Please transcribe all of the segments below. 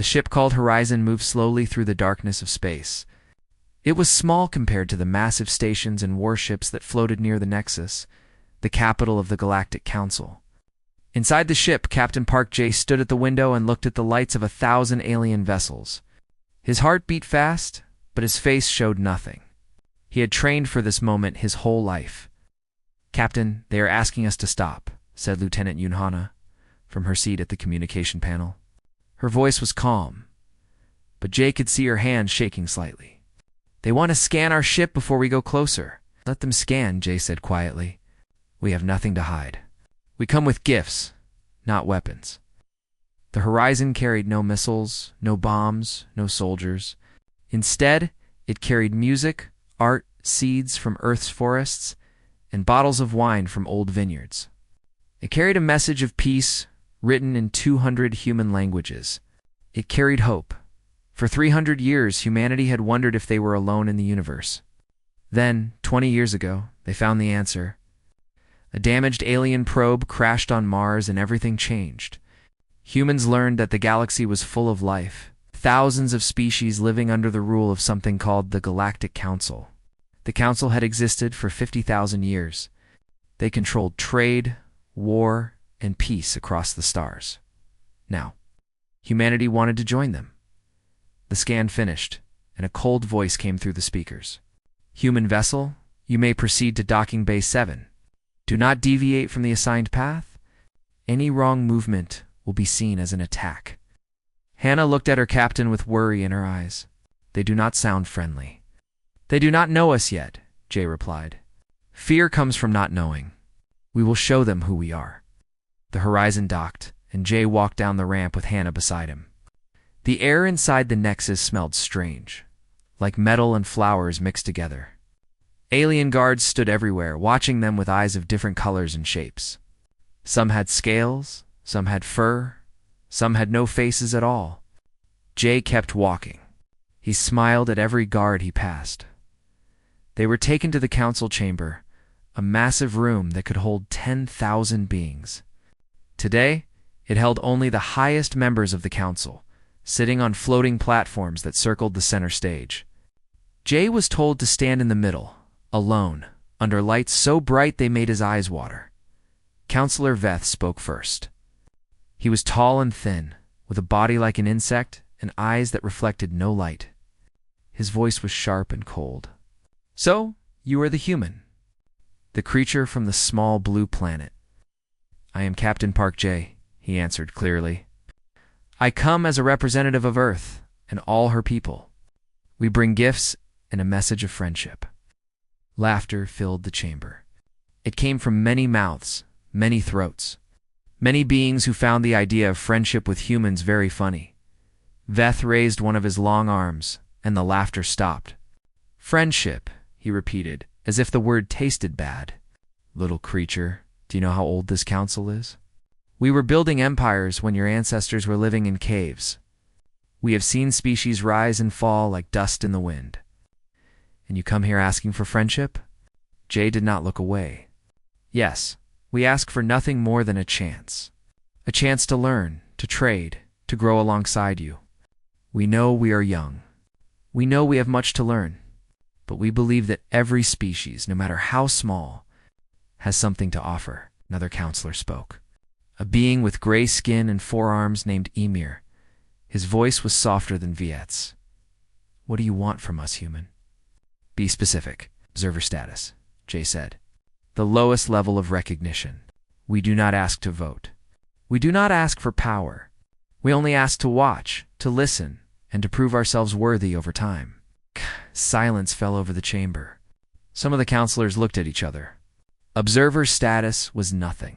The ship called Horizon moved slowly through the darkness of space. It was small compared to the massive stations and warships that floated near the Nexus, the capital of the Galactic Council. Inside the ship, Captain Park J stood at the window and looked at the lights of 1,000 alien vessels. His heart beat fast, but his face showed nothing. He had trained for this moment his whole life. "Captain, they are asking us to stop," said Lieutenant Yunhana from her seat at the communication panel. Her voice was calm, but Jay could see her hands shaking slightly. "They want to scan our ship before we go closer." "Let them scan," Jay said quietly. "We have nothing to hide. We come with gifts, not weapons." The Horizon carried no missiles, no bombs, no soldiers. Instead, it carried music, art, seeds from Earth's forests, and bottles of wine from old vineyards. It carried a message of peace, written in 200 human languages. It carried hope. For 300 years, humanity had wondered if they were alone in the universe. Then, 20 years ago, they found the answer. A damaged alien probe crashed on Mars and everything changed. Humans learned that the galaxy was full of life, thousands of species living under the rule of something called the Galactic Council. The Council had existed for 50,000 years. They controlled trade, war, and peace across the stars. Now, humanity wanted to join them. The scan finished, and a cold voice came through the speakers. "Human vessel, you may proceed to docking bay 7. Do not deviate from the assigned path. Any wrong movement will be seen as an attack." Hannah looked at her captain with worry in her eyes. "They do not sound friendly." "They do not know us yet," Jay replied. "Fear comes from not knowing. We will show them who we are." The Horizon docked, and Jay walked down the ramp with Hannah beside him. The air inside the Nexus smelled strange, like metal and flowers mixed together. Alien guards stood everywhere, watching them with eyes of different colors and shapes. Some had scales, some had fur, some had no faces at all. Jay kept walking. He smiled at every guard he passed. They were taken to the council chamber, a massive room that could hold 10,000 beings. Today, it held only the highest members of the council, sitting on floating platforms that circled the center stage. Jay was told to stand in the middle, alone, under lights so bright they made his eyes water. Counselor Veth spoke first. He was tall and thin, with a body like an insect and eyes that reflected no light. His voice was sharp and cold. "So, you are the human, the creature from the small blue planet." "I am Captain Park J," he answered clearly. "I come as a representative of Earth and all her people. We bring gifts and a message of friendship." Laughter filled the chamber. It came from many mouths, many throats, many beings who found the idea of friendship with humans very funny. Veth raised one of his long arms, and the laughter stopped. "Friendship," he repeated, as if the word tasted bad. "Little creature, do you know how old this council is? We were building empires when your ancestors were living in caves. We have seen species rise and fall like dust in the wind. And you come here asking for friendship?" Jay did not look away. "Yes, we ask for nothing more than a chance. A chance to learn, to trade, to grow alongside you. We know we are young. We know we have much to learn. But we believe that every species, no matter how small, has something to offer." Another counselor spoke. A being with gray skin and forearms named Emir. His voice was softer than Viet's. "What do you want from us, human?" "Be specific." "Observer status," Jay said. "The lowest level of recognition. We do not ask to vote. We do not ask for power. We only ask to watch, to listen, and to prove ourselves worthy over time." Silence fell over the chamber. Some of the counselors looked at each other. Observer status was nothing.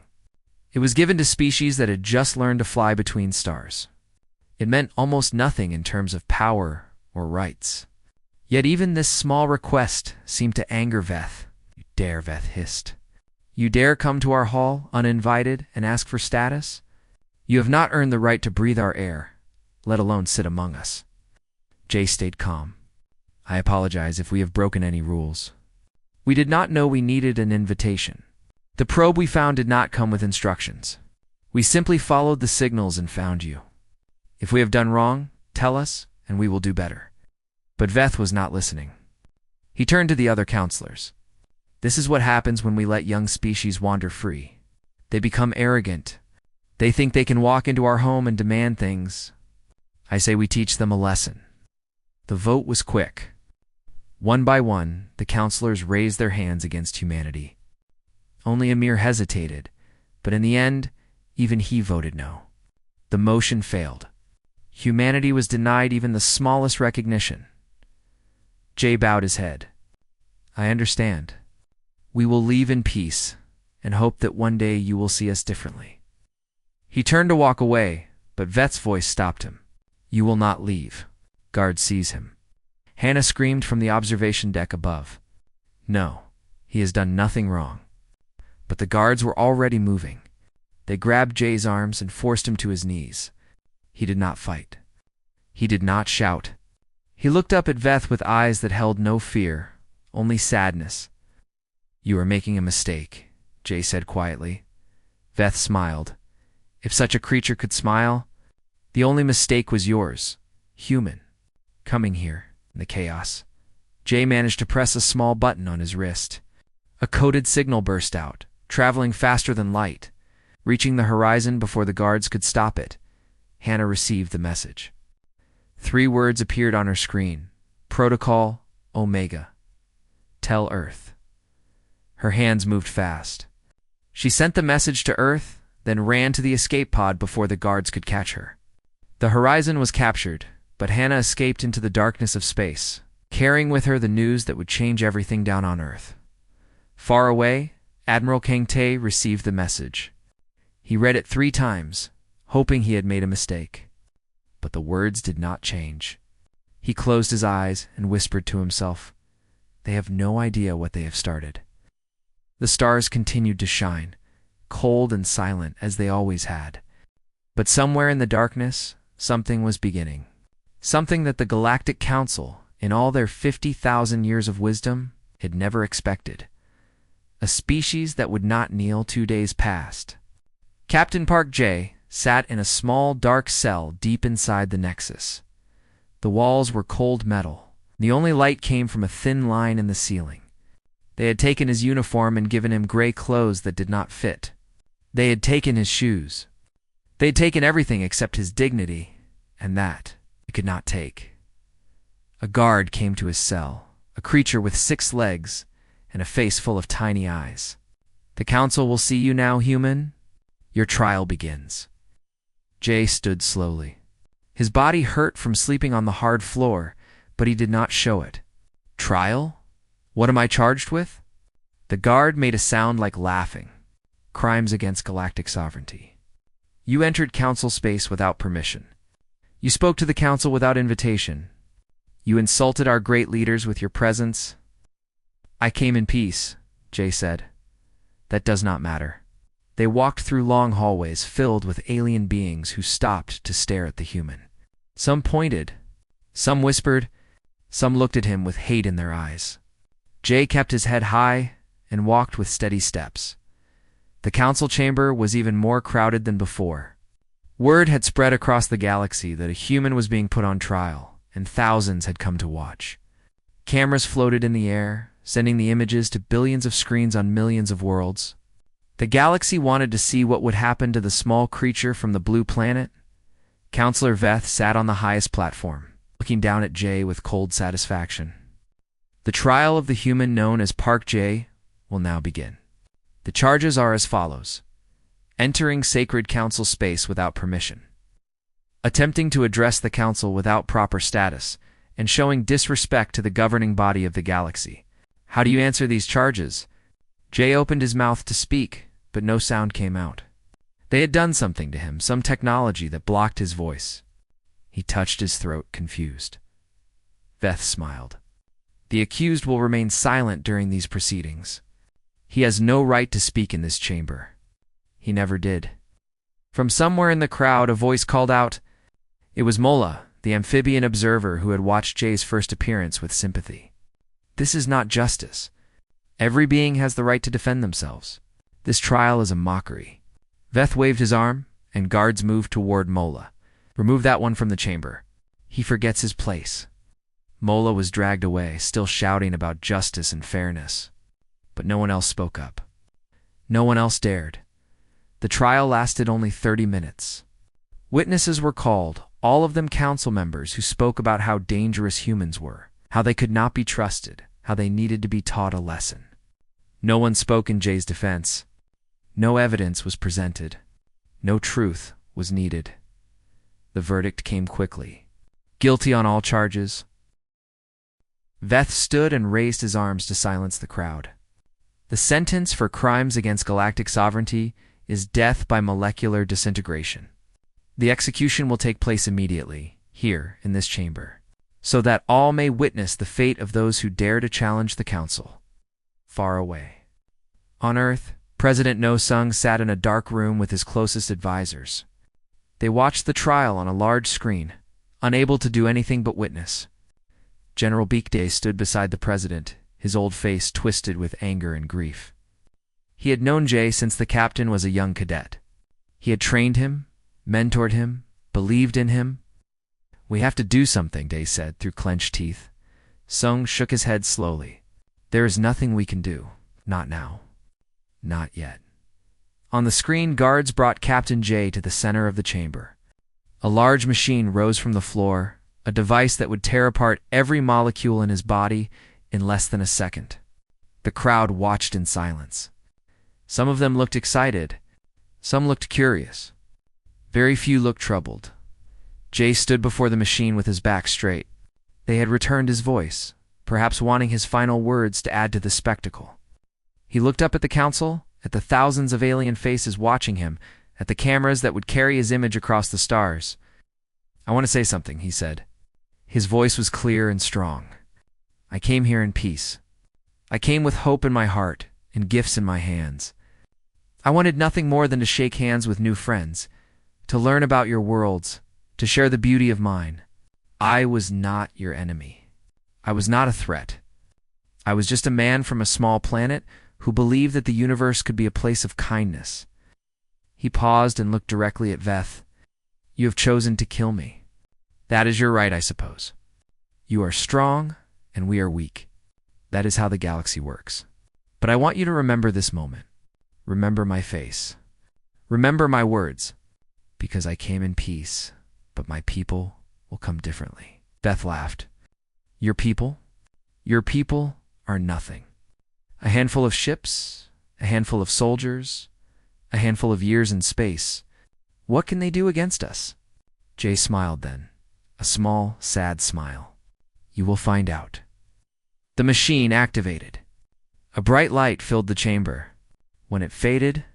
It was given to species that had just learned to fly between stars. It meant almost nothing in terms of power or rights. Yet even this small request seemed to anger Veth. "You dare," Veth hissed. "You dare come to our hall, uninvited, and ask for status? You have not earned the right to breathe our air, let alone sit among us." Jay stayed calm. "I apologize if we have broken any rules. We did not know we needed an invitation. The probe we found did not come with instructions. We simply followed the signals and found you. If we have done wrong, Tell us, and we will do better." But Veth was not listening. He turned to the other counselors. "This is what happens when we let young species wander free. They become arrogant. They think they can walk into our home and demand things. I say we teach them a lesson." The vote was quick. One by one, the counselors raised their hands against humanity. Only Amir hesitated, but in the end, even he voted no. The motion failed. Humanity was denied even the smallest recognition. Jay bowed his head. "I understand. We will leave in peace and hope that one day you will see us differently." He turned to walk away, but Veth's voice stopped him. "You will not leave." Guards seize him. Hannah screamed from the observation deck above. "No, he has done nothing wrong." But the guards were already moving. They grabbed Jay's arms and forced him to his knees. He did not fight. He did not shout. He looked up at Veth with eyes that held no fear, only sadness. "You are making a mistake," Jay said quietly. Veth smiled. If such a creature could smile, the only mistake was yours, human, coming here in the chaos. Jay managed to press a small button on his wrist. A coded signal burst out, traveling faster than light. Reaching the horizon before the guards could stop it, Hannah received the message. 3 words appeared on her screen. Protocol Omega. Tell Earth. Her hands moved fast. She sent the message to Earth, then ran to the escape pod before the guards could catch her. The horizon was captured, but Hannah escaped into the darkness of space, carrying with her the news that would change everything down on Earth. Far away, Admiral Kangtae received the message. He read it 3 times, hoping he had made a mistake. But the words did not change. He closed his eyes and whispered to himself, "They have no idea what they have started." The stars continued to shine, cold and silent as they always had. But somewhere in the darkness, something was beginning. Something that the Galactic Council, in all their 50,000 years of wisdom, had never expected. A species that would not kneel 2 days past. Captain Park J sat in a small dark cell deep inside the Nexus. The walls were cold metal. The only light came from a thin line in the ceiling. They had taken his uniform and given him gray clothes that did not fit. They had taken his shoes. They had taken everything except his dignity, and that they could not take. A guard came to his cell, a creature with 6 legs and a face full of tiny eyes. "The Council will see you now, human. Your trial begins." Jay stood slowly. His body hurt from sleeping on the hard floor, but he did not show it. "Trial? What am I charged with?" The guard made a sound like laughing. "Crimes against galactic sovereignty. You entered Council space without permission. You spoke to the Council without invitation. You insulted our great leaders with your presence." "I came in peace," Jay said. "That does not matter." They walked through long hallways filled with alien beings who stopped to stare at the human. Some pointed, some whispered, some looked at him with hate in their eyes. Jay kept his head high and walked with steady steps. The council chamber was even more crowded than before. Word had spread across the galaxy that a human was being put on trial, and thousands had come to watch. Cameras floated in the air, sending the images to billions of screens on millions of worlds. The galaxy wanted to see what would happen to the small creature from the blue planet. Counselor Veth sat on the highest platform, looking down at Jay with cold satisfaction. The trial of the human known as Park J will now begin. The charges are as follows: entering sacred council space without permission, attempting to address the council without proper status, and showing disrespect to the governing body of the galaxy. How do you answer these charges? Jay opened his mouth to speak, but no sound came out. They had done something to him, some technology that blocked his voice. He touched his throat, confused. Veth smiled. The accused will remain silent during these proceedings. He has no right to speak in this chamber. He never did. From somewhere in the crowd, a voice called out. It was Mola, the amphibian observer who had watched Jay's first appearance with sympathy. This is not justice. Every being has the right to defend themselves. This trial is a mockery. Veth waved his arm, and guards moved toward Mola. Remove that one from the chamber. He forgets his place. Mola was dragged away, still shouting about justice and fairness. But no one else spoke up. No one else dared. The trial lasted only 30 minutes. Witnesses were called, all of them council members who spoke about how dangerous humans were, how they could not be trusted, how they needed to be taught a lesson. No one spoke in Jay's defense. No evidence was presented. No truth was needed. The verdict came quickly. Guilty on all charges. Veth stood and raised his arms to silence the crowd. The sentence for crimes against galactic sovereignty is death by molecular disintegration. The execution will take place immediately, here, in this chamber, so that all may witness the fate of those who dare to challenge the council. Far away. On Earth, President No Sung sat in a dark room with his closest advisors. They watched the trial on a large screen, unable to do anything but witness. General Beekday stood beside the president, his old face twisted with anger and grief. He had known Jay since the captain was a young cadet. He had trained him, mentored him, believed in him. "We have to do something," Day said through clenched teeth. Sung shook his head slowly. "There is nothing we can do. Not now. Not yet." On the screen, guards brought Captain Jay to the center of the chamber. A large machine rose from the floor, a device that would tear apart every molecule in his body in less than a second. The crowd watched in silence. Some of them looked excited. Some looked curious. Very few looked troubled. Jay stood before the machine with his back straight. They had returned his voice, perhaps wanting his final words to add to the spectacle. He looked up at the council, at the thousands of alien faces watching him, at the cameras that would carry his image across the stars. "I want to say something," he said. His voice was clear and strong. "I came here in peace. I came with hope in my heart and gifts in my hands. I wanted nothing more than to shake hands with new friends, to learn about your worlds, to share the beauty of mine. I was not your enemy. I was not a threat. I was just a man from a small planet who believed that the universe could be a place of kindness." He paused and looked directly at Veth. "You have chosen to kill me. That is your right, I suppose. You are strong, and we are weak. That is how the galaxy works. But I want you to remember this moment. Remember my face. Remember my words. Because I came in peace, but my people will come differently." Veth laughed. "Your people? Your people are nothing. A handful of ships, a handful of soldiers, a handful of years in space. What can they do against us?" Jay smiled then, a small, sad smile. "You will find out." The machine activated. A bright light filled the chamber. When it faded,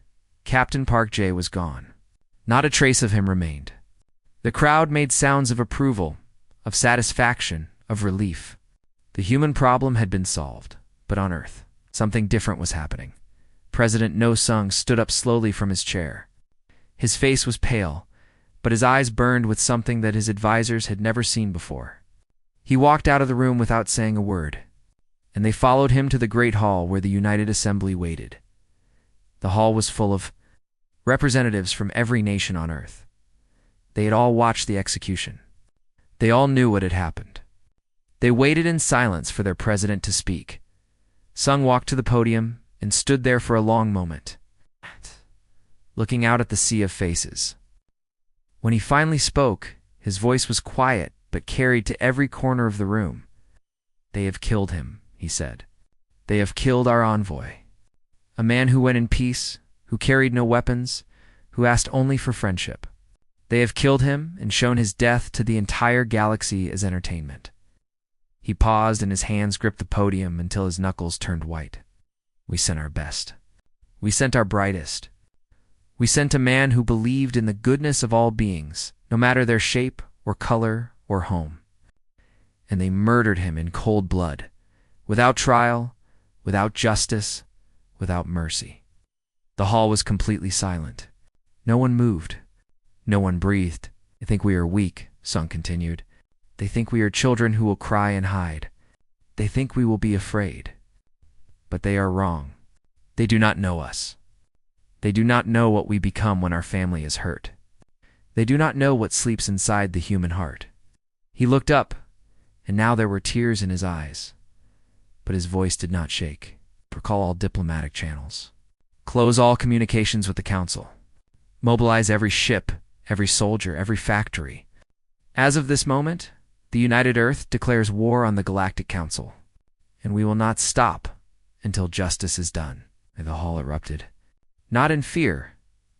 Captain Park Jay was gone. Not a trace of him remained. The crowd made sounds of approval, of satisfaction, of relief. The human problem had been solved, but on Earth, something different was happening. President No Sung stood up slowly from his chair. His face was pale, but his eyes burned with something that his advisors had never seen before. He walked out of the room without saying a word, and they followed him to the great hall where the United Assembly waited. The hall was full of representatives from every nation on Earth. They had all watched the execution. They all knew what had happened. They waited in silence for their president to speak. Sung walked to the podium and stood there for a long moment, looking out at the sea of faces. When he finally spoke, his voice was quiet but carried to every corner of the room. "They have killed him," he said. "They have killed our envoy. A man who went in peace, who carried no weapons, who asked only for friendship. They have killed him and shown his death to the entire galaxy as entertainment." He paused and his hands gripped the podium until his knuckles turned white. "We sent our best. We sent our brightest. We sent a man who believed in the goodness of all beings, no matter their shape or color or home. And they murdered him in cold blood, without trial, without justice, without mercy." The hall was completely silent. No one moved. No one breathed. "They think we are weak," Sung continued. "They think we are children who will cry and hide. They think we will be afraid. But they are wrong. They do not know us. They do not know what we become when our family is hurt. They do not know what sleeps inside the human heart." He looked up, and now there were tears in his eyes. But his voice did not shake. Recall all diplomatic channels. Close all communications with the Council. Mobilize every ship, every soldier, every factory. As of this moment, the United Earth declares war on the Galactic Council, and we will not stop until justice is done. The hall erupted. Not in fear,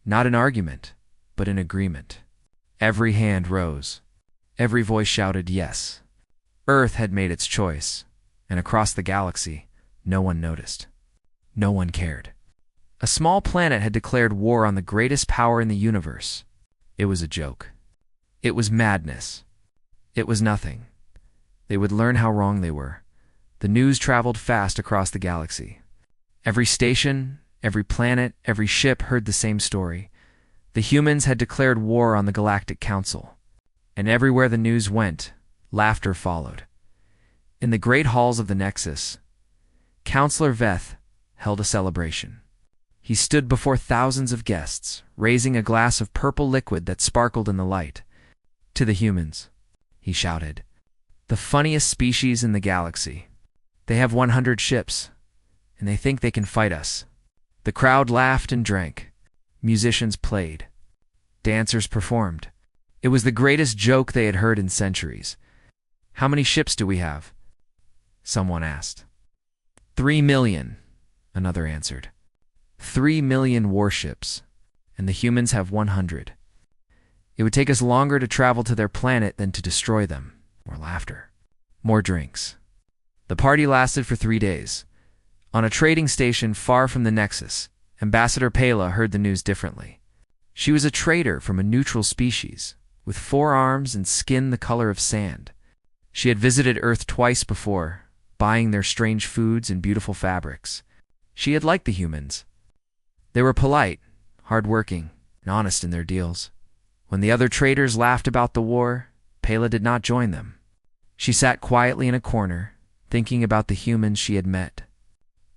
not in argument, but in agreement. Every hand rose. Every voice shouted yes. Earth had made its choice, and across the galaxy, no one noticed. No one cared. A small planet had declared war on the greatest power in the universe. It was a joke. It was madness. It was nothing. They would learn how wrong they were. The news traveled fast across the galaxy. Every station, every planet, every ship heard the same story. The humans had declared war on the Galactic Council. And everywhere the news went, laughter followed. In the great halls of the Nexus, Counselor Veth held a celebration. He stood before thousands of guests, raising a glass of purple liquid that sparkled in the light. To the humans, he shouted, "The funniest species in the galaxy. They have 100 ships, and they think they can fight us." The crowd laughed and drank. Musicians played. Dancers performed. It was the greatest joke they had heard in centuries. "How many ships do we have?" someone asked. 3 million, another answered. 3 million warships, and the humans have 100. It would take us longer to travel to their planet than to destroy them. More laughter. More drinks. The party lasted for 3 days. On a trading station far from the Nexus, Ambassador Pela heard the news differently. She was a trader from a neutral species, with 4 arms and skin the color of sand. She had visited Earth twice before, buying their strange foods and beautiful fabrics. She had liked the humans. They were polite, hard-working, and honest in their deals. When the other traders laughed about the war, Pela did not join them. She sat quietly in a corner, thinking about the humans she had met,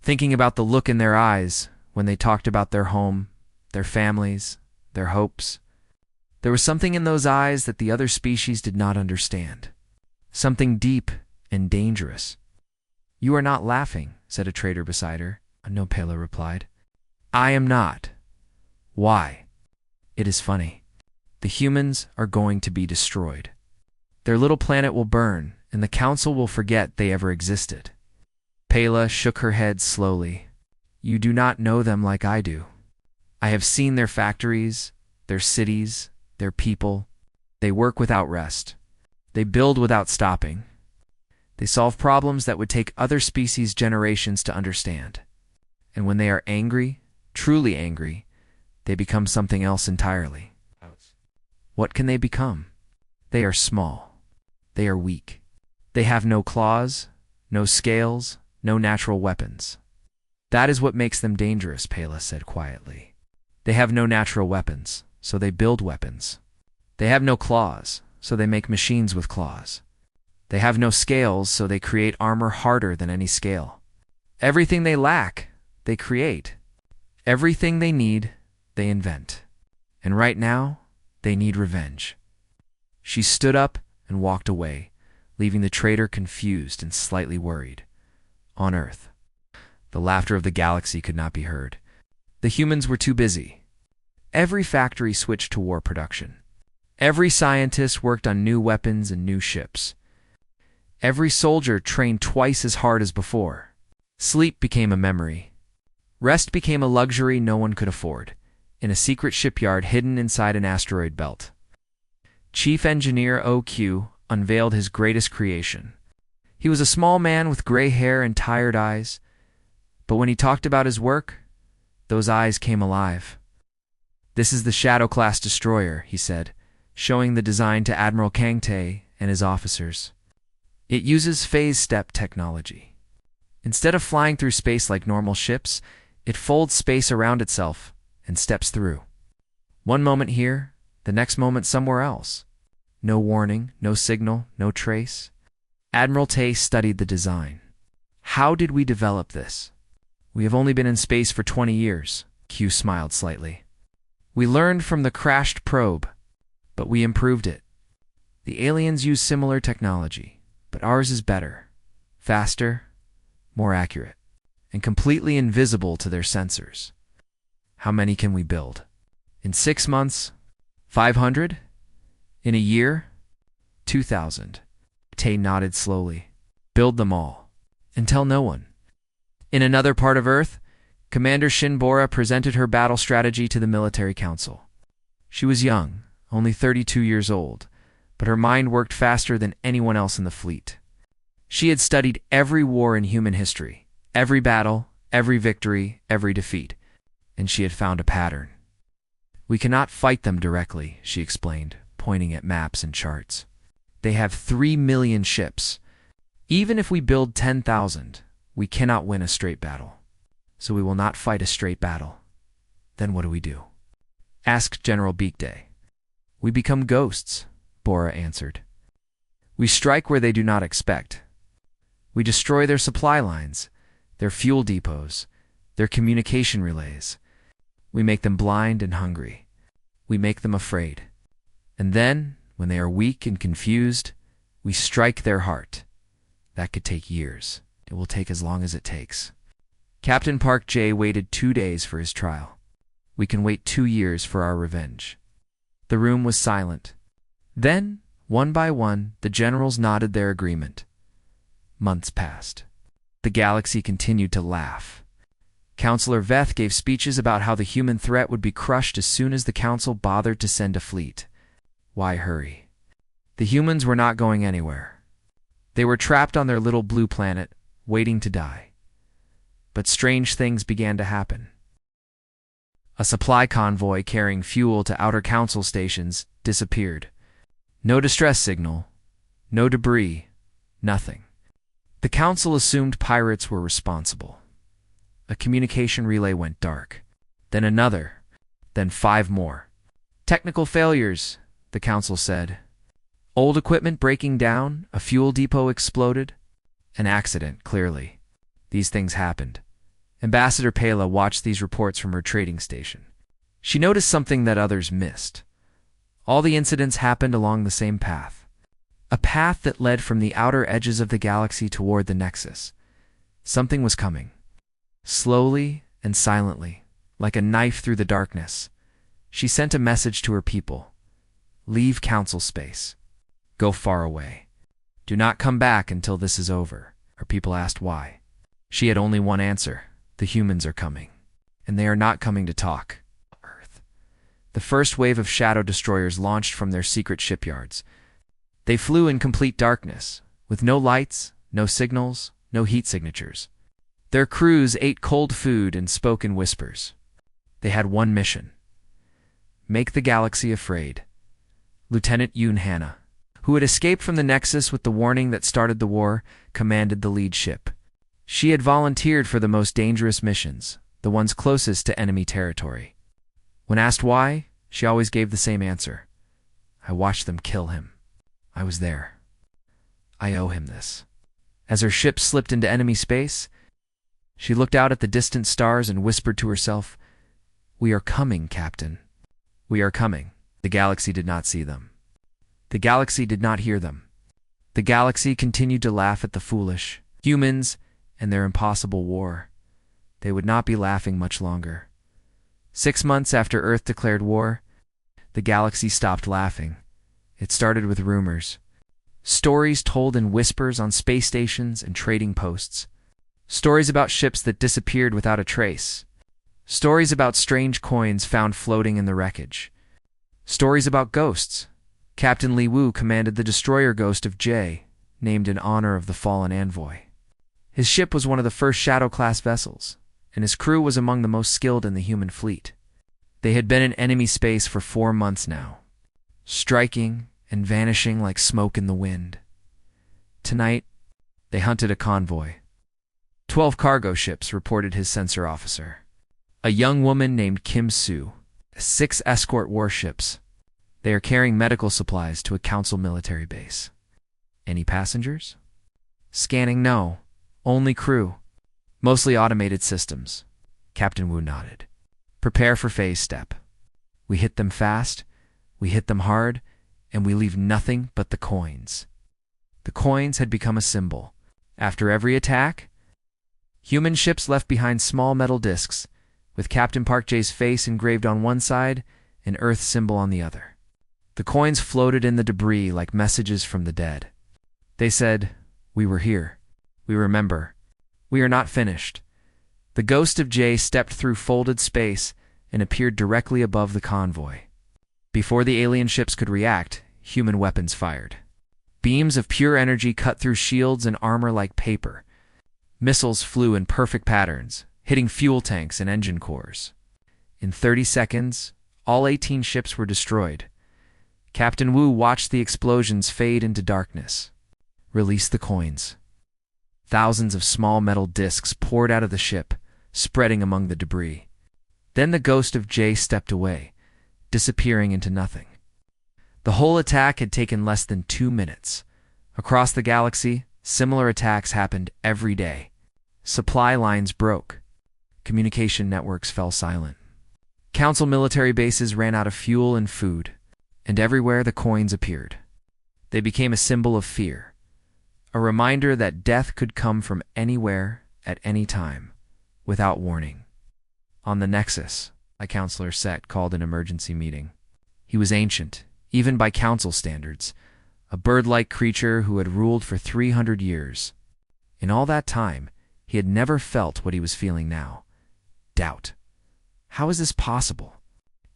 thinking about the look in their eyes when they talked about their home, their families, their hopes. There was something in those eyes that the other species did not understand, something deep and dangerous. "You are not laughing," said a trader beside her. "No," Pela replied. "I am not." "Why?" "It is funny. The humans are going to be destroyed. Their little planet will burn, and the Council will forget they ever existed." Pela shook her head slowly. "You do not know them like I do. I have seen their factories, their cities, their people. They work without rest. They build without stopping. They solve problems that would take other species generations to understand. And when they are angry, truly angry, they become something else entirely." What can they become? They are small. They are weak. They have no claws, no scales, no natural weapons. "That is what makes them dangerous," Pela said quietly. "They have no natural weapons, so they build weapons. They have no claws, so they make machines with claws. They have no scales, so they create armor harder than any scale. Everything they lack, they create. Everything they need, they invent. And right now, they need revenge." She stood up and walked away, leaving the trader confused and slightly worried. On Earth, the laughter of the galaxy could not be heard. The humans were too busy. Every factory switched to war production. Every scientist worked on new weapons and new ships. Every soldier trained twice as hard as before. Sleep became a memory. Rest became a luxury no one could afford, in a secret shipyard hidden inside an asteroid belt. Chief Engineer OQ unveiled his greatest creation. He was a small man with gray hair and tired eyes, but when he talked about his work, those eyes came alive. "This is the Shadow-class destroyer," he said, showing the design to Admiral Kangtae and his officers. "It uses phase-step technology. Instead of flying through space like normal ships, it folds space around itself and steps through. One moment here, the next moment somewhere else. No warning, no signal, no trace." Admiral Tay studied the design. "How did we develop this?" "We have only been in space for 20 years, Q smiled slightly. "We learned from the crashed probe, but we improved it. The aliens use similar technology, but ours is better, faster, more accurate, and completely invisible to their sensors. How many can we build? In 6 months? 500? In a year? 2,000. Tay nodded slowly. Build them all. And tell no one. In another part of Earth, Commander Shinbora presented her battle strategy to the military council. She was young, only 32 years old, but her mind worked faster than anyone else in the fleet. She had studied every war in human history, every battle, every victory, every defeat, and she had found a pattern. We cannot fight them directly, she explained, pointing at maps and charts. They have 3 million ships. Even if we build 10,000, we cannot win a straight battle. So we will not fight a straight battle. Then what do we do? Asked General Beakday. We become ghosts, Bora answered. We strike where they do not expect. We destroy their supply lines, their fuel depots, their communication relays. We make them blind and hungry. We make them afraid. And then, when they are weak and confused, we strike their heart. That could take years. It will take as long as it takes. Captain Park J waited 2 days for his trial. We can wait 2 years for our revenge. The room was silent. Then, one by one, the generals nodded their agreement. Months passed. The galaxy continued to laugh. Counselor Veth gave speeches about how the human threat would be crushed as soon as the council bothered to send a fleet. Why hurry? The humans were not going anywhere. They were trapped on their little blue planet, waiting to die. But strange things began to happen. A supply convoy carrying fuel to outer council stations disappeared. No distress signal, no debris, nothing. The council assumed pirates were responsible. A communication relay went dark. Then another. Then 5 more. Technical failures, the council said. Old equipment breaking down, a fuel depot exploded. An accident, clearly. These things happened. Ambassador Pela watched these reports from her trading station. She noticed something that others missed. All the incidents happened along the same path. A path that led from the outer edges of the galaxy toward the Nexus. Something was coming. Slowly and silently, like a knife through the darkness, she sent a message to her people. Leave council space. Go far away. Do not come back until this is over. Her people asked why. She had only one answer. The humans are coming. And they are not coming to talk. Earth. The first wave of shadow destroyers launched from their secret shipyards. They flew in complete darkness, with no lights, no signals, no heat signatures. Their crews ate cold food and spoke in whispers. They had one mission. Make the galaxy afraid. Lieutenant Yoon Hannah, who had escaped from the Nexus with the warning that started the war, commanded the lead ship. She had volunteered for the most dangerous missions, the ones closest to enemy territory. When asked why, she always gave the same answer. I watched them kill him. I was there. I owe him this. As her ship slipped into enemy space, she looked out at the distant stars and whispered to herself, We are coming, Captain. We are coming. The galaxy did not see them. The galaxy did not hear them. The galaxy continued to laugh at the foolish humans and their impossible war. They would not be laughing much longer. 6 months after Earth declared war, the galaxy stopped laughing. It started with rumors. Stories told in whispers on space stations and trading posts. Stories about ships that disappeared without a trace. Stories about strange coins found floating in the wreckage. Stories about ghosts. Captain Li Wu commanded the destroyer ghost of J, named in honor of the fallen Envoy. His ship was one of the first Shadow-class vessels, and his crew was among the most skilled in the human fleet. They had been in enemy space for 4 months now, striking and vanishing like smoke in the wind. Tonight, they hunted a convoy. 12 cargo ships, reported his sensor officer. A young woman named Kim Soo. 6 escort warships. They are carrying medical supplies to a council military base. Any passengers? Scanning, no. Only crew. Mostly automated systems. Captain Wu nodded. Prepare for phase step. We hit them fast, we hit them hard, and we leave nothing but the coins. The coins had become a symbol. After every attack, human ships left behind small metal discs, with Captain Park J's face engraved on one side and Earth's symbol on the other. The coins floated in the debris like messages from the dead. They said, "We were here. We remember. We are not finished." The ghost of J stepped through folded space and appeared directly above the convoy. Before the alien ships could react, human weapons fired. Beams of pure energy cut through shields and armor like paper. Missiles flew in perfect patterns, hitting fuel tanks and engine cores. In 30 seconds, all 18 ships were destroyed. Captain Wu watched the explosions fade into darkness. "Release the coins." Thousands of small metal discs poured out of the ship, spreading among the debris. Then the ghost of J stepped away, disappearing into nothing. The whole attack had taken less than 2 minutes. Across the galaxy, similar attacks happened every day. Supply lines broke. Communication networks fell silent. Council military bases ran out of fuel and food, and everywhere the coins appeared. They became a symbol of fear, a reminder that death could come from anywhere at any time, without warning. On the Nexus, a Counselor Set called an emergency meeting. He was ancient, even by council standards, a bird-like creature who had ruled for 300 years. In all that time, he had never felt what he was feeling now. Doubt. How is this possible?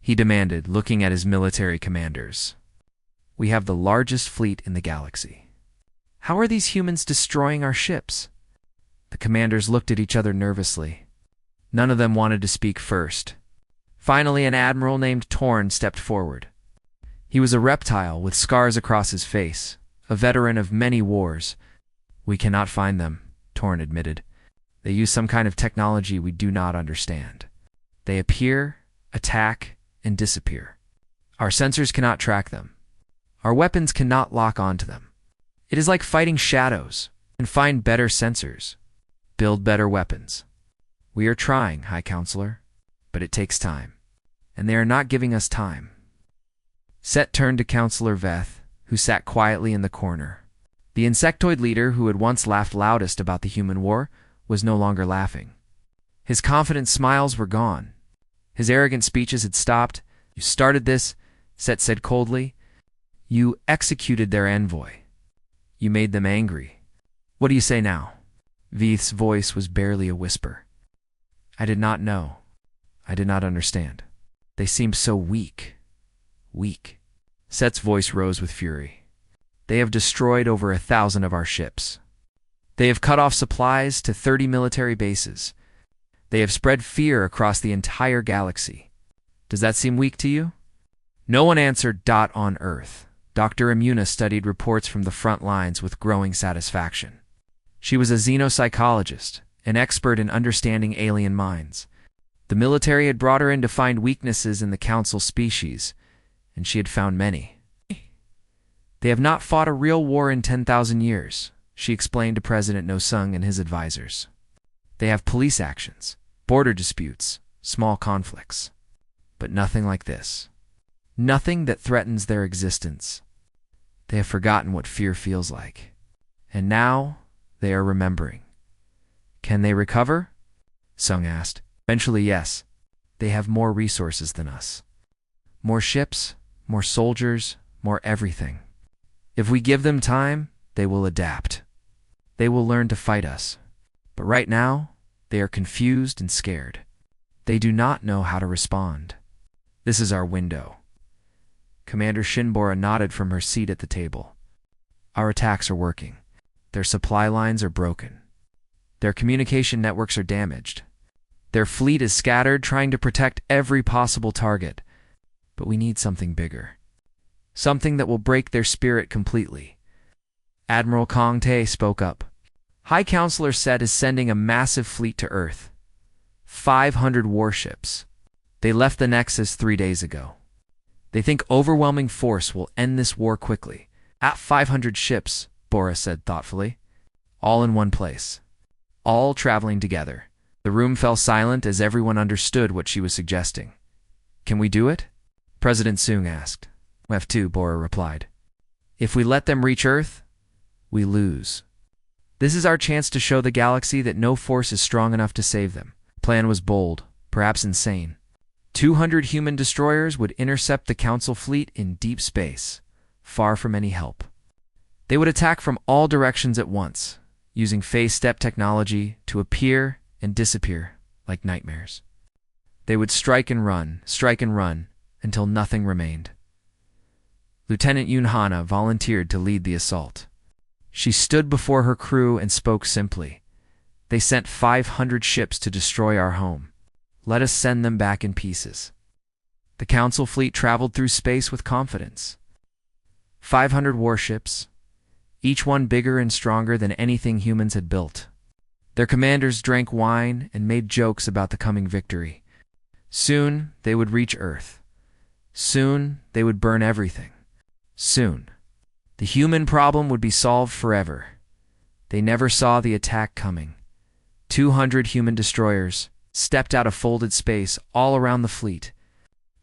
He demanded, looking at his military commanders. "We have the largest fleet in the galaxy. How are these humans destroying our ships?" The commanders looked at each other nervously. None of them wanted to speak first. Finally, an admiral named Torn stepped forward. He was a reptile with scars across his face, a veteran of many wars. "We cannot find them," Torn admitted. "They use some kind of technology we do not understand. They appear, attack, and disappear. Our sensors cannot track them. Our weapons cannot lock onto them. It is like fighting shadows, and find better sensors. Build better weapons. We are trying, High Counselor, but it takes time, and they are not giving us time." Set turned to Counselor Veth, who sat quietly in the corner. The insectoid leader who had once laughed loudest about the human war was no longer laughing. His confident smiles were gone. His arrogant speeches had stopped. "You started this," Set said coldly. "You executed their envoy. You made them angry. What do you say now?" Veth's voice was barely a whisper. "I did not know. I did not understand. They seemed so weak. Weak." Set's voice rose with fury. "They have destroyed over 1,000 of our ships. They have cut off supplies to 30 military bases. They have spread fear across the entire galaxy. Does that seem weak to you?" No one answered. On Earth, Dr. Imuna studied reports from the front lines with growing satisfaction. She was a xenopsychologist, an expert in understanding alien minds. The military had brought her in to find weaknesses in the Council species, and she had found many. "They have not fought a real war in 10,000 years, she explained to President No-Sung and his advisors. "They have police actions, border disputes, small conflicts. But nothing like this. Nothing that threatens their existence. They have forgotten what fear feels like. And now they are remembering." "Can they recover?" Sung asked. "Eventually, yes. They have more resources than us. More ships, more soldiers, more everything. If we give them time, they will adapt. They will learn to fight us. But right now, they are confused and scared. They do not know how to respond. This is our window." Commander Shinbora nodded from her seat at the table. "Our attacks are working. Their supply lines are broken. Their communication networks are damaged. Their fleet is scattered, trying to protect every possible target. But we need something bigger. Something that will break their spirit completely." Admiral Kong Tae spoke up. "High Counselor Set is sending a massive fleet to Earth. 500 warships. They left the Nexus 3 days ago. They think overwhelming force will end this war quickly." "At 500 ships," Bora said thoughtfully. "All in one place. All traveling together." The room fell silent as everyone understood what she was suggesting. "Can we do it?" President Soong asked. F2, Bora replied. If we let them reach Earth, we lose. This is our chance to show the galaxy that no force is strong enough to save them. The plan was bold, perhaps insane. 200 human destroyers would intercept the Council fleet in deep space, far from any help. They would attack from all directions at once, using phase-step technology to appear and disappear like nightmares. They would strike and run, until nothing remained. Lieutenant Yun Hana volunteered to lead the assault. She stood before her crew and spoke simply. They sent 500 ships to destroy our home. Let us send them back in pieces. The Council fleet traveled through space with confidence. 500 warships, each one bigger and stronger than anything humans had built. Their commanders drank wine and made jokes about the coming victory. Soon they would reach Earth. Soon they would burn everything. Soon the human problem would be solved forever. They never saw the attack coming. 200 human destroyers stepped out of folded space all around the fleet.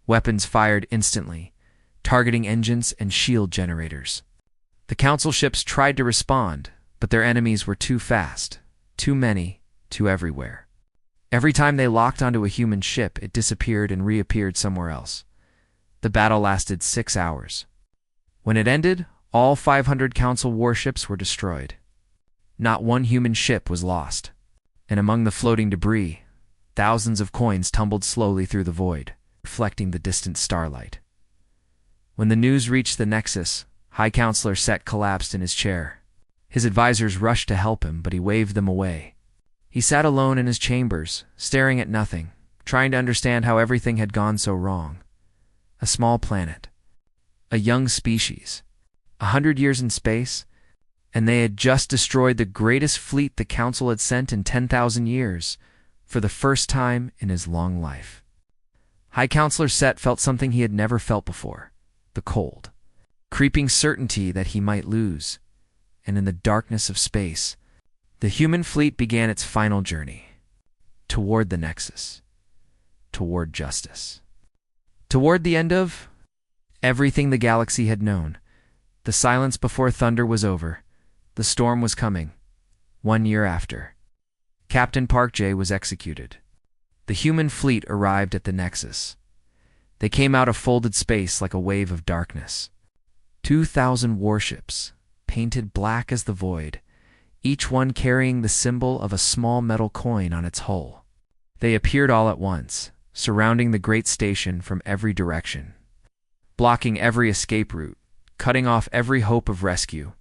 Weapons fired instantly, targeting engines and shield generators. The Council ships tried to respond, but their enemies were too fast, too many, too everywhere. Every time they locked onto a human ship, it disappeared and reappeared somewhere else. The battle lasted 6 hours. When it ended, all 500 Council warships were destroyed. Not one human ship was lost. And among the floating debris, thousands of coins tumbled slowly through the void, reflecting the distant starlight. When the news reached the Nexus, High Counselor Set collapsed in his chair. His advisors rushed to help him, but he waved them away. He sat alone in his chambers, staring at nothing, trying to understand how everything had gone so wrong. A small planet, a young species, 100 years in space, and they had just destroyed the greatest fleet the Council had sent in 10,000 years, for the first time in his long life. High Counselor Set felt something he had never felt before, the cold, creeping certainty that he might lose. And in the darkness of space, the human fleet began its final journey, toward the Nexus, toward justice. Toward the end of everything the galaxy had known. The silence before thunder was over. The storm was coming. 1 year after, Captain Park J was executed. The human fleet arrived at the Nexus. They came out of folded space like a wave of darkness. 2,000 warships, painted black as the void, each one carrying the symbol of a small metal coin on its hull. They appeared all at once, surrounding the great station from every direction, blocking every escape route, cutting off every hope of rescue.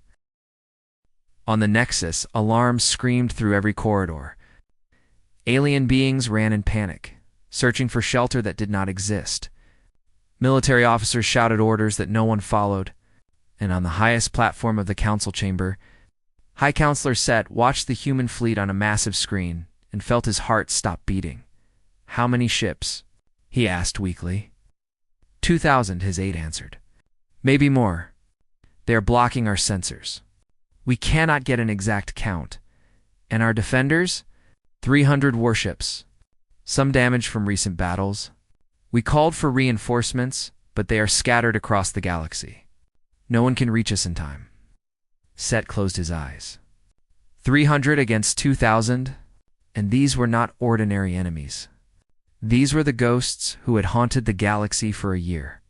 On the Nexus, alarms screamed through every corridor. Alien beings ran in panic, searching for shelter that did not exist. Military officers shouted orders that no one followed, and on the highest platform of the Council chamber, High Counselor Set watched the human fleet on a massive screen and felt his heart stop beating. "How many ships?" he asked weakly. 2,000, his aide answered. "Maybe more. They are blocking our sensors. We cannot get an exact count. And our defenders? 300 warships. Some damage from recent battles. We called for reinforcements, but they are scattered across the galaxy. No one can reach us in time." Set closed his eyes. 300 against 2,000, and these were not ordinary enemies. These were the ghosts who had haunted the galaxy for a year,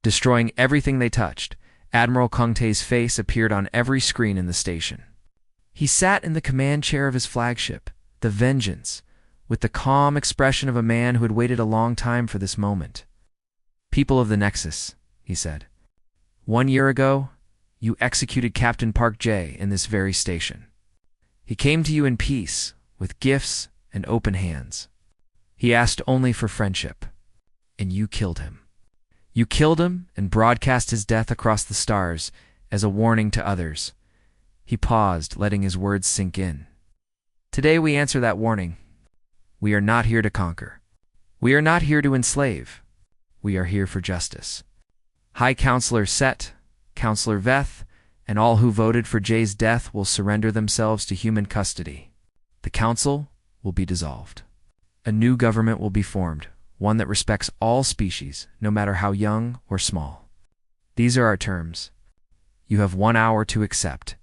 destroying everything they touched. Admiral Kung Tae's face appeared on every screen in the station. He sat in the command chair of his flagship, the Vengeance, with the calm expression of a man who had waited a long time for this moment. "People of the Nexus," he said, "1 year ago, you executed Captain Park J in this very station. He came to you in peace, with gifts and open hands. He asked only for friendship, and you killed him. You killed him and broadcast his death across the stars as a warning to others." He paused, letting his words sink in. "Today we answer that warning. We are not here to conquer. We are not here to enslave. We are here for justice. High Counselor Set, Counselor Veth, and all who voted for Jay's death will surrender themselves to human custody. The Council will be dissolved. A new government will be formed, one that respects all species, no matter how young or small. These are our terms. You have 1 hour to accept.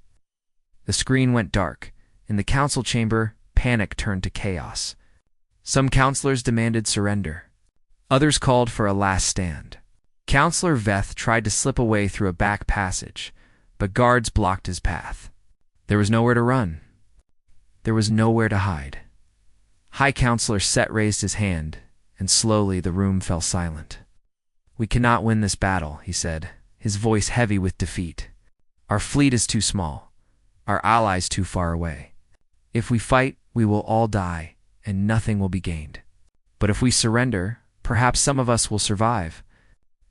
The screen went dark. In the council chamber, panic turned to chaos. Some counselors demanded surrender. Others called for a last stand. Counselor Veth tried to slip away through a back passage, but guards blocked his path. There was nowhere to run. There was nowhere to hide. High Counselor Set raised his hand, and slowly the room fell silent. "We cannot win this battle," he said, his voice heavy with defeat. "Our fleet is too small. Our allies too far away. If we fight, we will all die, and nothing will be gained. But if we surrender, perhaps some of us will survive.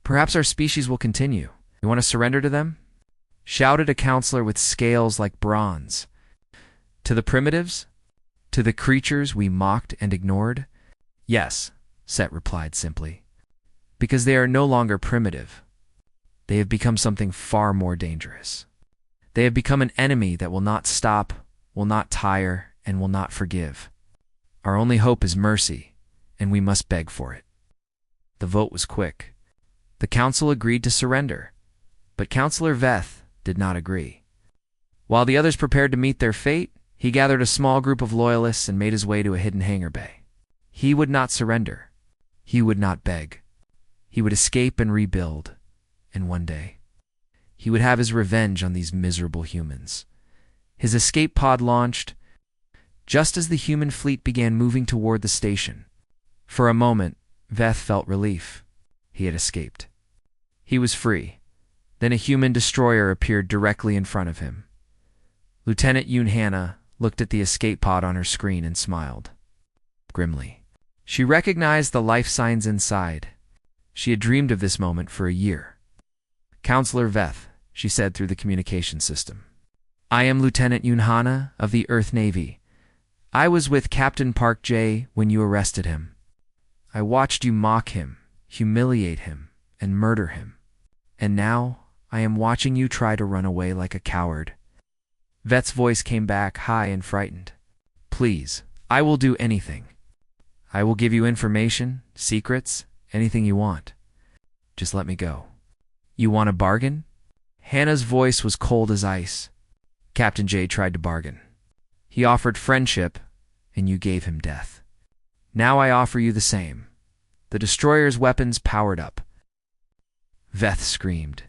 Perhaps our species will continue. You want to surrender to them?" shouted a counselor with scales like bronze. "To the primitives? To the creatures we mocked and ignored?" "Yes," Set replied simply. "Because they are no longer primitive. They have become something far more dangerous. They have become an enemy that will not stop, will not tire, and will not forgive. Our only hope is mercy, and we must beg for it." The vote was quick. The council agreed to surrender, but Counselor Veth did not agree. While the others prepared to meet their fate, he gathered a small group of loyalists and made his way to a hidden hangar bay. He would not surrender. He would not beg. He would escape and rebuild, and one day, he would have his revenge on these miserable humans. His escape pod launched just as the human fleet began moving toward the station. For a moment, Veth felt relief. He had escaped. He was free. Then a human destroyer appeared directly in front of him. Lieutenant Yoon Hannah looked at the escape pod on her screen and smiled grimly. She recognized the life signs inside. She had dreamed of this moment for a year. "Counselor Veth," she said through the communication system. "I am Lieutenant Yoon Hannah of the Earth Navy. I was with Captain Park Jae when you arrested him. I watched you mock him, humiliate him, and murder him. And now I am watching you try to run away like a coward." Veth's voice came back high and frightened. "Please, I will do anything. I will give you information, secrets, anything you want. Just let me go." "You want a bargain?" Hannah's voice was cold as ice. Captain Jae tried to bargain. "He offered friendship, and you gave him death. Now I offer you the same. The destroyer's weapons powered up." Veth screamed,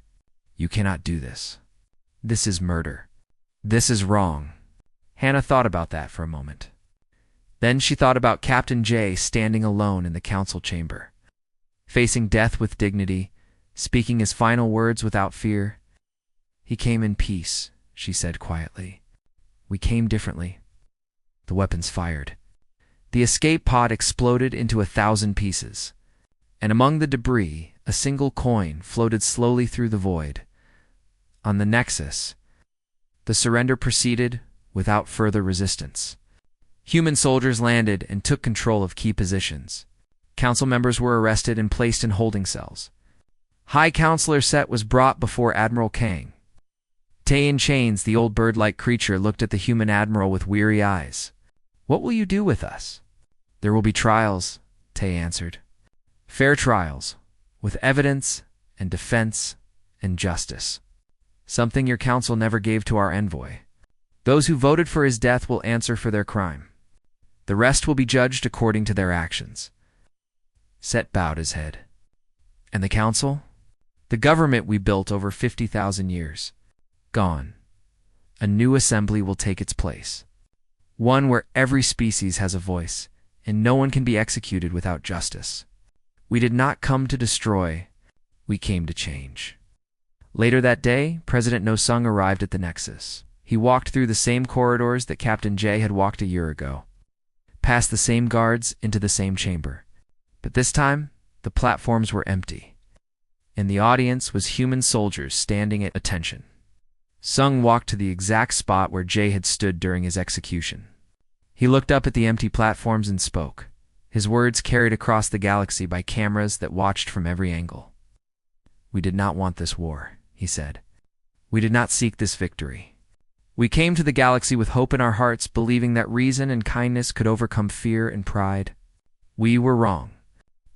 "You cannot do this. This is murder. This is wrong." Hannah thought about that for a moment. Then she thought about Captain Jae standing alone in the council chamber, facing death with dignity, speaking his final words without fear. "He came in peace," she said quietly. "We came differently." The weapons fired. The escape pod exploded into 1,000 pieces, and among the debris, a single coin floated slowly through the void. On the Nexus, the surrender proceeded without further resistance. Human soldiers landed and took control of key positions. Council members were arrested and placed in holding cells. High Counselor Set was brought before Admiral Kang. Tay in chains, the old bird-like creature, looked at the human admiral with weary eyes. "What will you do with us?" "There will be trials," Tay answered. "Fair trials, with evidence and defense and justice. Something your council never gave to our envoy. Those who voted for his death will answer for their crime. The rest will be judged according to their actions." Set bowed his head. "And the council?" "The government we built over 50,000 years. Gone. A new assembly will take its place. One where every species has a voice, and no one can be executed without justice. We did not come to destroy, we came to change." Later that day, President No-sung arrived at the Nexus. He walked through the same corridors that Captain Jae had walked a year ago, past the same guards into the same chamber. But this time, the platforms were empty, and the audience was human soldiers standing at attention. Sung walked to the exact spot where Jae had stood during his execution. He looked up at the empty platforms and spoke, his words carried across the galaxy by cameras that watched from every angle. "We did not want this war," he said. "We did not seek this victory. We came to the galaxy with hope in our hearts, believing that reason and kindness could overcome fear and pride. We were wrong.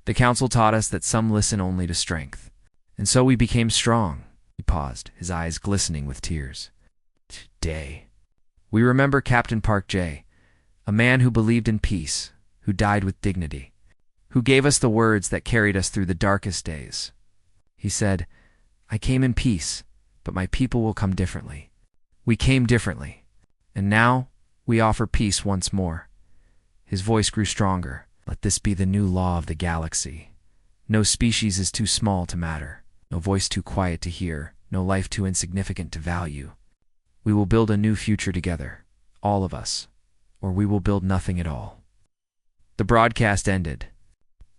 The council taught us that some listen only to strength, and so we became strong. He paused, his eyes glistening with tears. Today, we remember Captain Park J, a man who believed in peace, who died with dignity, who gave us the words that carried us through the darkest days. He said, "I came in peace, but my people will come differently. We came differently, and now we offer peace once more." His voice grew stronger. "Let this be the new law of the galaxy. No species is too small to matter, no voice too quiet to hear, no life too insignificant to value. We will build a new future together, all of us, or we will build nothing at all." The broadcast ended.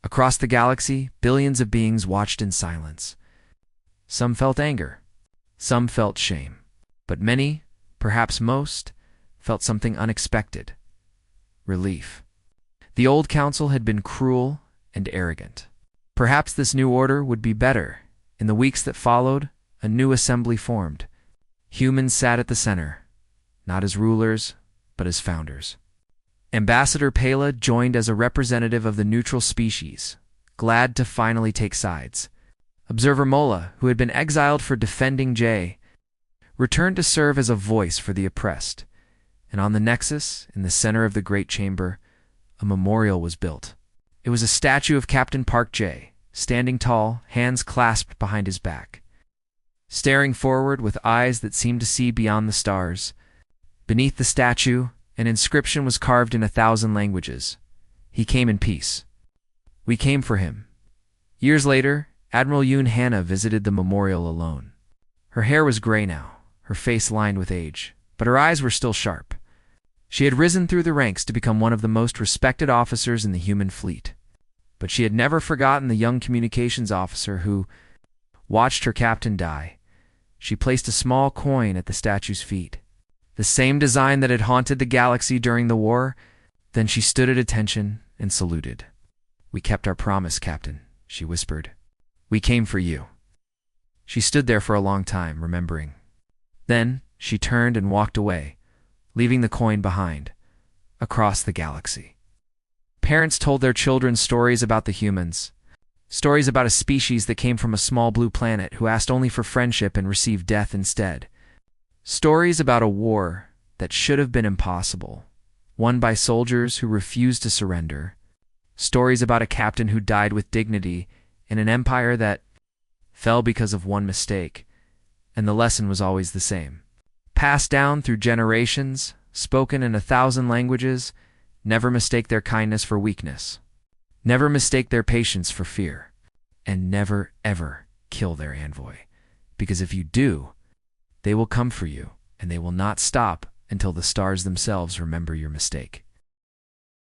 Across the galaxy, billions of beings watched in silence. Some felt anger, some felt shame, but many, perhaps most, felt something unexpected: relief. The old council had been cruel and arrogant. Perhaps this new order would be better. In the weeks that followed, a new assembly formed. Humans sat at the center, not as rulers, but as founders. Ambassador Pela joined as a representative of the neutral species, glad to finally take sides. Observer Mola, who had been exiled for defending Jay, returned to serve as a voice for the oppressed. And on the Nexus, in the center of the Great Chamber, a memorial was built. It was a statue of Captain Park J, standing tall, hands clasped behind his back, staring forward with eyes that seemed to see beyond the stars. Beneath the statue, an inscription was carved in 1,000 languages. He came in peace. We came for him. Years later, Admiral Yoon Hannah visited the memorial alone. Her hair was gray now, her face lined with age, but her eyes were still sharp. She had risen through the ranks to become one of the most respected officers in the human fleet. But she had never forgotten the young communications officer who watched her captain die. She placed a small coin at the statue's feet, the same design that had haunted the galaxy during the war. Then she stood at attention and saluted. "We kept our promise, Captain," she whispered. "We came for you." She stood there for a long time, remembering. Then she turned and walked away, leaving the coin behind, across the galaxy. Parents told their children stories about the humans, stories about a species that came from a small blue planet who asked only for friendship and received death instead. Stories about a war that should have been impossible, won by soldiers who refused to surrender. Stories about a captain who died with dignity in an empire that fell because of one mistake, and the lesson was always the same. Passed down through generations, spoken in 1,000 languages, never mistake their kindness for weakness. Never mistake their patience for fear. And never, ever kill their envoy. Because if you do, they will come for you, and they will not stop until the stars themselves remember your mistake.